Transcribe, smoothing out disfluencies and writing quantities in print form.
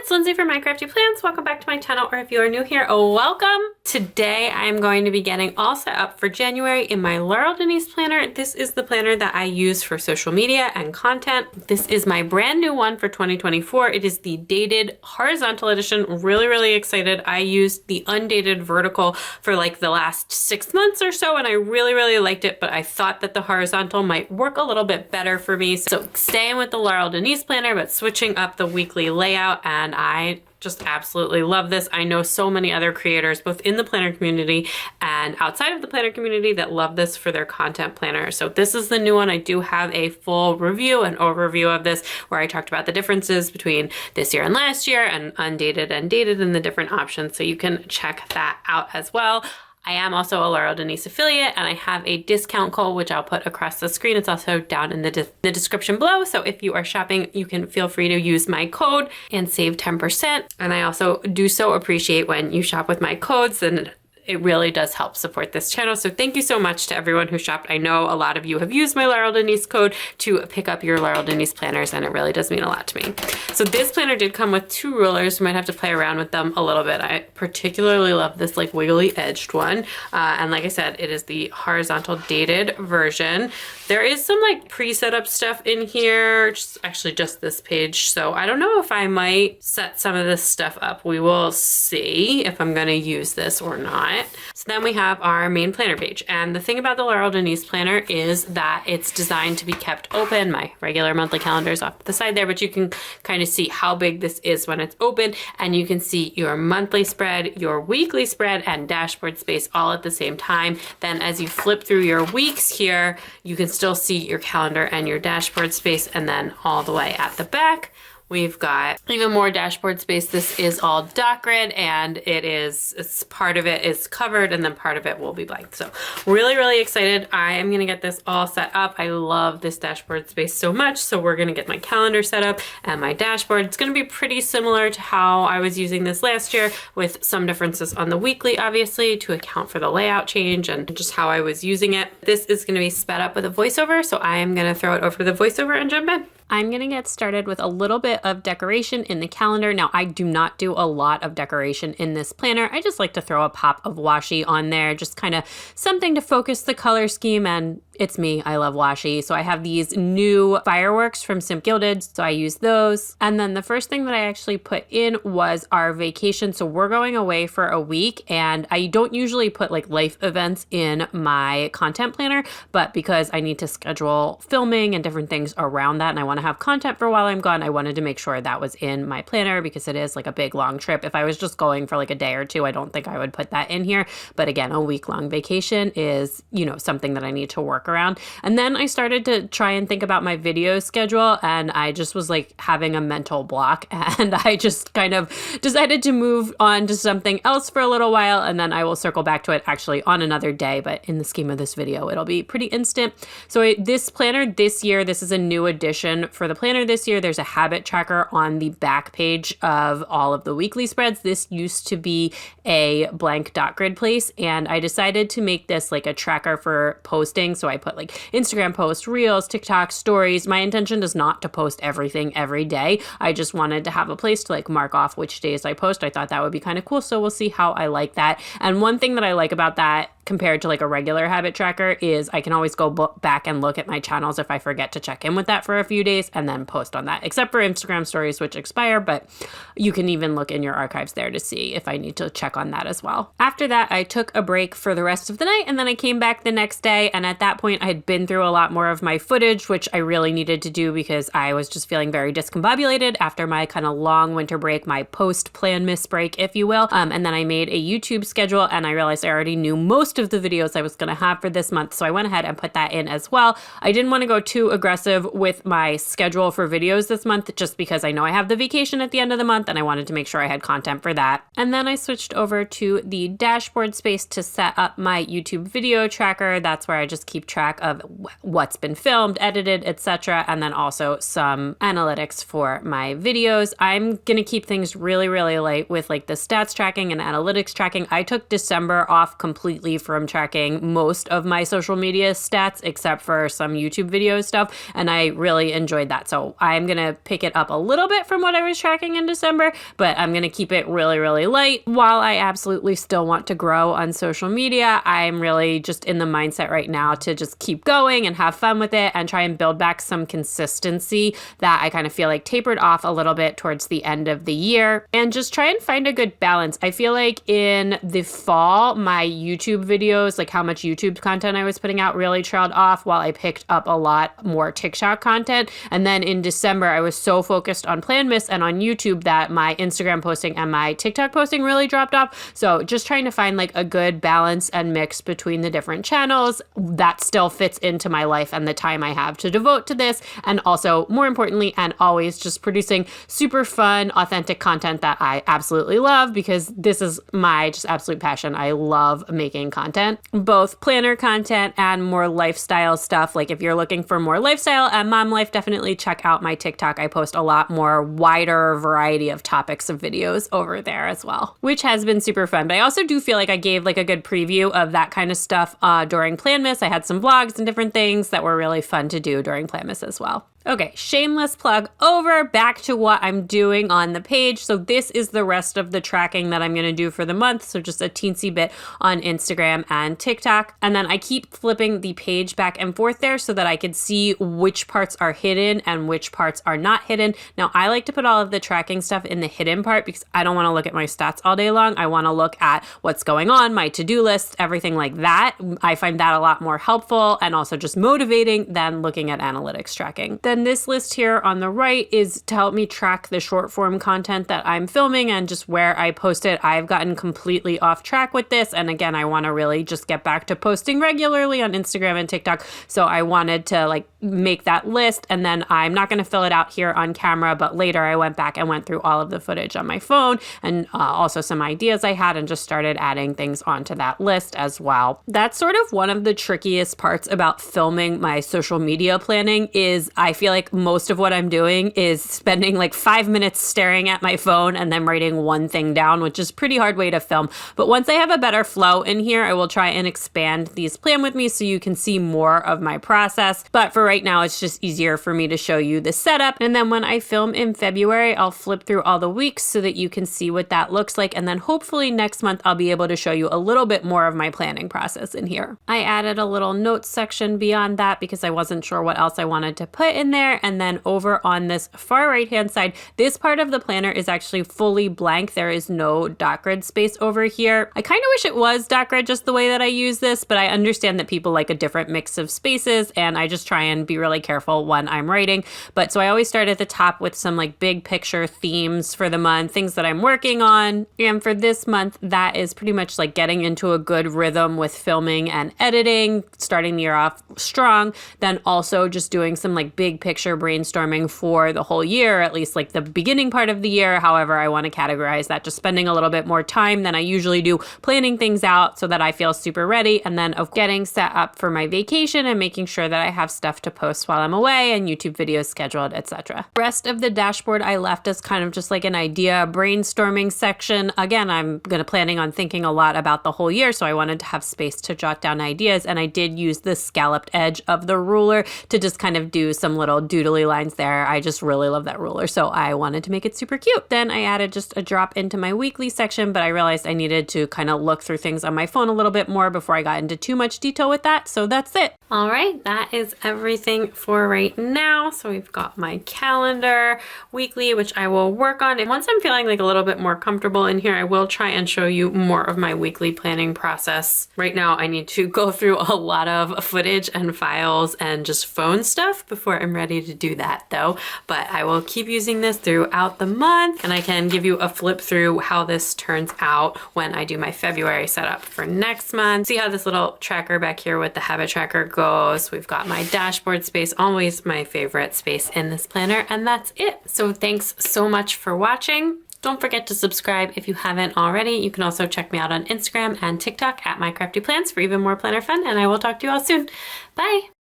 it's Lindsay from My Crafty Plans. Welcome back to my channel, or if you are new here, welcome. Today I am going to be getting all set up for January in my Laurel Denise planner. This is the planner that I use for social media and content. This is my brand new one for 2024. It is the dated horizontal edition. Really excited. I used the undated vertical for like the last 6 months or so, and I really liked it, but I thought that the horizontal might work a little bit better for me. So staying with the Laurel Denise planner, but switching up the weekly layout, and I just absolutely love this. I know so many other creators, both in the planner community and outside of the planner community, that love this for their content planner. So this is the new one. I do have a full review and overview of this where I talked about the differences between this year and last year and undated and dated and the different options. So you can check that out as well. I am also a Laurel Denise affiliate, and I have a discount code, which I'll put across the screen. It's also down in the description below. So if you are shopping, you can feel free to use my code and save 10%. And I also do so appreciate when you shop with my codes, and it really does help support this channel. So thank you so much to everyone who shopped. I know a lot of you have used my Laurel Denise code to pick up your Laurel Denise planners, and it really does mean a lot to me. So this planner did come with 2 rulers. We might have to play around with them a little bit. I particularly love this like wiggly edged one. And like I said, it is the horizontal dated version. There is some like pre-set up stuff in here, just this page. So I don't know if I might set some of this stuff up. We will see if I'm gonna use this or not. So then we have our main planner page. And the thing about the Laurel Denise planner is that it's designed to be kept open. My regular monthly calendar is off to the side there, but you can kind of see how big this is when it's open, and you can see your monthly spread, your weekly spread, and dashboard space all at the same time. Then as you flip through your weeks here, you can still see your calendar and your dashboard space, and then all the way at the back, we've got even more dashboard space. This is all dot grid, and it's part of it is covered and then part of it will be blank. So really excited. I am gonna get this all set up. I love this dashboard space so much. So we're gonna get my calendar set up and my dashboard. It's gonna be pretty similar to how I was using this last year, with some differences on the weekly, obviously, to account for the layout change and just how I was using it. This is gonna be sped up with a voiceover, so I am gonna throw it over to the voiceover and jump in. I'm gonna get started with a little bit of decoration in the calendar. Now, I do not do a lot of decoration in this planner. I just like to throw a pop of washi on there, just kind of something to focus the color scheme, and it's me, I love washi. So I have these new fireworks from Simp Gilded, so I use those. And then the first thing that I actually put in was our vacation. So we're going away for a week, and I don't usually put like life events in my content planner, but because I need to schedule filming and different things around that, and I want to have content for while I'm gone, I wanted to make sure that was in my planner because it is like a big long trip. If I was just going for like a day or two, I don't think I would put that in here. But again, a week-long vacation is, something that I need to work around. And then I started to try and think about my video schedule, and I just was like having a mental block, and I just kind of decided to move on to something else for a little while, and then I will circle back to it actually on another day. But in the scheme of this video, it'll be pretty instant. So this planner this year, this is a new addition for the planner this year. There's a habit tracker on the back page of all of the weekly spreads. This used to be a blank dot grid place, and I decided to make this like a tracker for posting. So I put like Instagram posts, Reels, TikTok, stories. My intention is not to post everything every day. I just wanted to have a place to like mark off which days I post. I thought that would be kind of cool. So we'll see how I like that. And one thing that I like about that compared to like a regular habit tracker is I can always go back and look at my channels if I forget to check in with that for a few days and then post on that, except for Instagram stories, which expire, but you can even look in your archives there to see if I need to check on that as well. After that, I took a break for the rest of the night, and then I came back the next day, and at that point I had been through a lot more of my footage, which I really needed to do because I was just feeling very discombobulated after my kind of long winter break, my post-plan miss break, if you will. And then I made a YouTube schedule, and I realized I already knew most of the videos I was going to have for this month, so I went ahead and put that in as well. I didn't want to go too aggressive with my schedule for videos this month, just because I know I have the vacation at the end of the month, and I wanted to make sure I had content for that. And then I switched over to the dashboard space to set up my YouTube video tracker. That's where I just keep track of what's been filmed, edited, etc., and then also some analytics for my videos. I'm going to keep things really light with like the stats tracking and analytics tracking. I took December off completely from tracking most of my social media stats except for some YouTube video stuff, and I really enjoyed that. So I'm going to pick it up a little bit from what I was tracking in December, but I'm going to keep it really, really light. While I absolutely still want to grow on social media, I'm really just in the mindset right now to just keep going and have fun with it and try and build back some consistency that I kind of feel like tapered off a little bit towards the end of the year, and just try and find a good balance. I feel like in the fall, my YouTube videos, like how much YouTube content I was putting out, really trailed off while I picked up a lot more TikTok content. And then in December, I was so focused on Planmas and on YouTube that my Instagram posting and my TikTok posting really dropped off. So just trying to find like a good balance and mix between the different channels that still fits into my life and the time I have to devote to this. And also, more importantly, and always just producing super fun, authentic content that I absolutely love, because this is my just absolute passion. I love making content, both planner content and more lifestyle stuff. Like if you're looking for more lifestyle and mom life, definitely check out my TikTok. I post a lot more wider variety of topics of videos over there as well, which has been super fun. But I also do feel like I gave like a good preview of that kind of stuff during Planmas. I had some vlogs and different things that were really fun to do during Planmas as well. Okay, shameless plug over, back to what I'm doing on the page. So this is the rest of the tracking that I'm going to do for the month. So just a teensy bit on Instagram and TikTok. And then I keep flipping the page back and forth there so that I can see which parts are hidden and which parts are not hidden. Now, I like to put all of the tracking stuff in the hidden part because I don't want to look at my stats all day long. I want to look at what's going on, my to-do list, everything like that. I find that a lot more helpful and also just motivating than looking at analytics tracking. Then this list here on the right is to help me track the short form content that I'm filming and just where I post it. I've gotten completely off track with this. And again, I want to really just get back to posting regularly on Instagram and TikTok. So I wanted to like make that list, and then I'm not going to fill it out here on camera, but later I went back and went through all of the footage on my phone and also some ideas I had and just started adding things onto that list as well. That's sort of one of the trickiest parts about filming my social media planning is I feel like most of what I'm doing is spending like 5 minutes staring at my phone and then writing one thing down, which is a pretty hard way to film. But once I have a better flow in here, I will try and expand these plan with me so you can see more of my process. But for right now, it's just easier for me to show you the setup. And then when I film in February, I'll flip through all the weeks so that you can see what that looks like. And then hopefully next month, I'll be able to show you a little bit more of my planning process in here. I added a little notes section beyond that because I wasn't sure what else I wanted to put in there. And then over on this far right hand side, this part of the planner is actually fully blank. There is no dot grid space over here. I kind of wish it was dot grid just the way that I use this, but I understand that people like a different mix of spaces, and I just try and be really careful when I'm writing. But so I always start at the top with some like big picture themes for the month, things that I'm working on. And for this month, that is pretty much like getting into a good rhythm with filming and editing, starting the year off strong, then also just doing some like big picture brainstorming for the whole year, at least like the beginning part of the year. However, I want to categorize that, just spending a little bit more time than I usually do planning things out so that I feel super ready, and then of getting set up for my vacation and making sure that I have stuff to post while I'm away and YouTube videos scheduled, etc. Rest of the dashboard I left as kind of just like an idea brainstorming section. Again, I'm planning on thinking a lot about the whole year, so I wanted to have space to jot down ideas, and I did use the scalloped edge of the ruler to just kind of do some little doodly lines there. I just really love that ruler, so I wanted to make it super cute. Then I added just a drop into my weekly section, but I realized I needed to kind of look through things on my phone a little bit more before I got into too much detail with that, so that's it. All right, that is everything for right now. So we've got my calendar weekly, which I will work on. And once I'm feeling like a little bit more comfortable in here, I will try and show you more of my weekly planning process. Right now, I need to go through a lot of footage and files and just phone stuff before I'm ready to do that though. But I will keep using this throughout the month, and I can give you a flip through how this turns out when I do my February setup for next month. See how this little tracker back here with the habit tracker goes. We've got my dashboard space, always my favorite space in this planner, and that's it. So thanks so much for watching. Don't forget to subscribe if you haven't already. You can also check me out on Instagram and TikTok at My Crafty Plans for even more planner fun, and I will talk to you all soon. Bye.